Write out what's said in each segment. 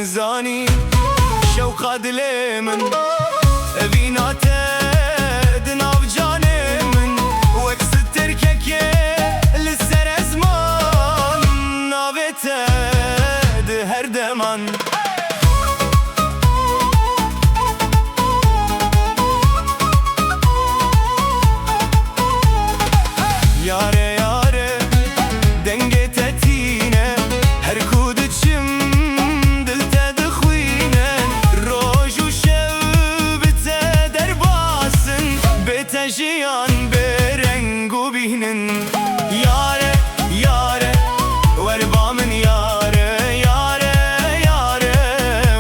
نزاني شوقا دلي من بیناته دناف جاني من وكس تركك لسر ازمان نابته ده هر دمان Yare yare denge tetine her kudiçim dilte de xwinen roj u şev bite derbasın bete jiyan berengu bihnin Yare yare verbamin yare yare yare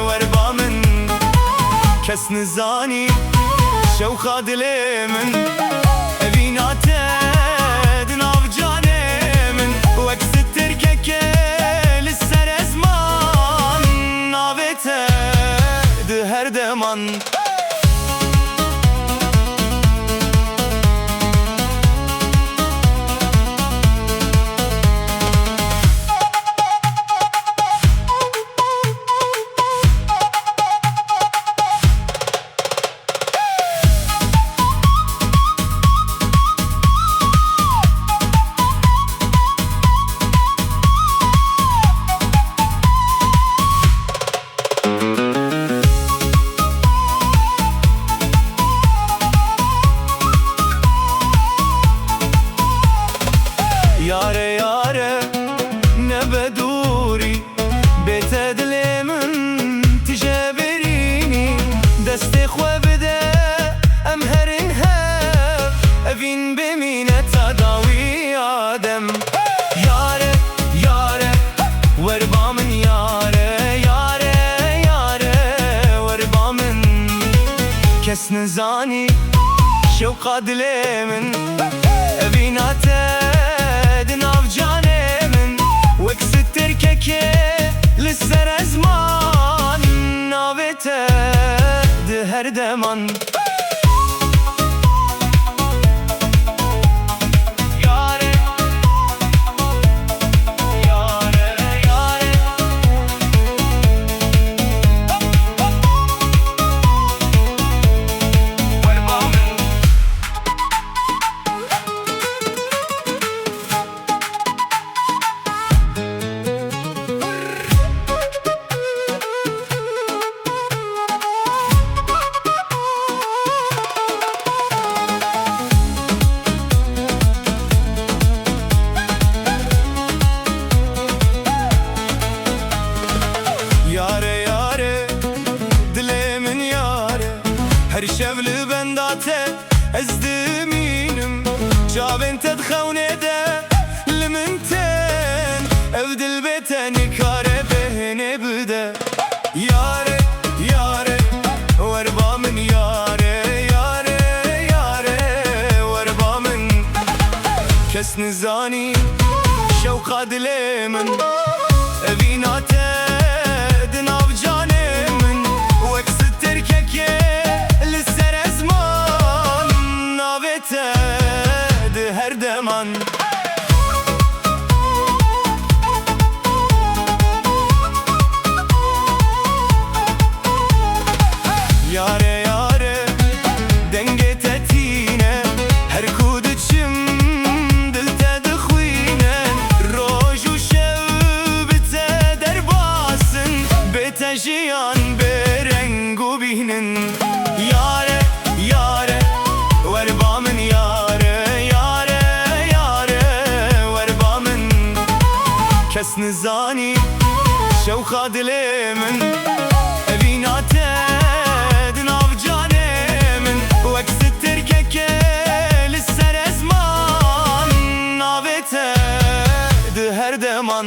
verbamin kes nizani şevka dilemin evinate her deman Yare yare ne beduri bete dilemin tijeberini deste xwe bide em herin hev evin bemine tadawi adem Yare yare verbamin yare yare yare verbamin kes nizani şevka dilemin evinate لسر ازمان نابته ده هر دمان هر شبل بنداته از دمینم جابن تدخونه ده لمنتن افدل بتنی کاره بهنه بده یاره یاره وربا من یاره یاره یاره وربا من کس نزانی شوقا دلی من بیناته دناف جانه من وکس ترکک de her deman Yare yare denge tetine her kudiçim dilte de xwinen roj u şev bite derbasın bete jiyan berengu bihnin Yare yare verbamin yare yare yare verbamin kes nizani şevka dilemin evinate dinav canemin veks terkeke lisser ezman nabete de her deman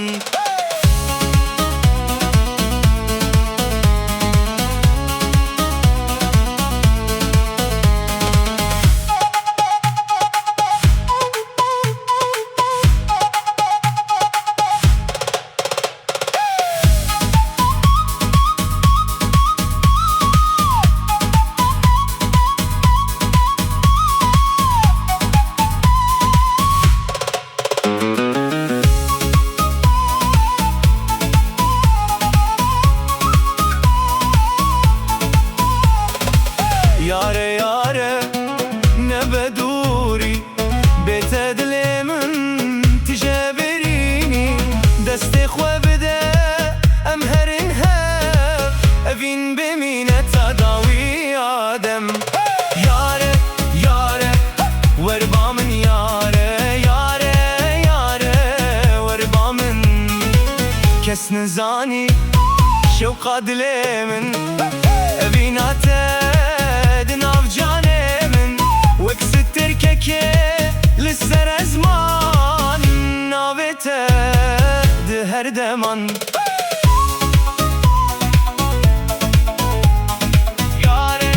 Yare yare nebeduri bete dilimin tijeberini deste xwe bide em herin hev evin bemine tadawi adem Yare yare werba min yare yare yare werba min kes nizani şevqa dilimin evina تدن أفجاني من وكست تركك لسر أزمان نابته دهر دمان Yare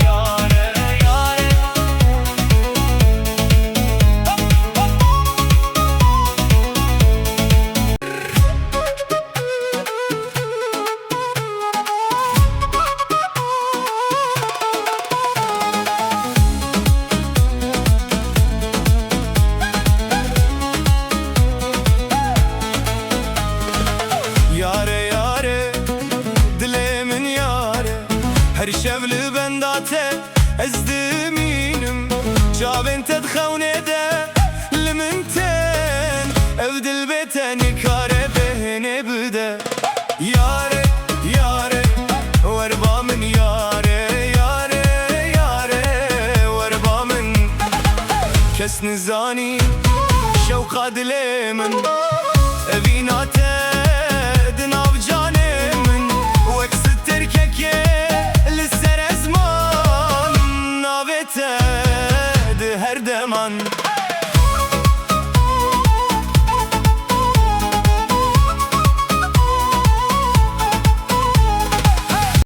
Yare Yare Yare yare dilimin yare her şevli bendate ezdiminim çavin tedxavne de liminten ev dilbeteni kare behne bide Yare yare werba min yare yare yare werba min kes nizani şevqa dilimin evina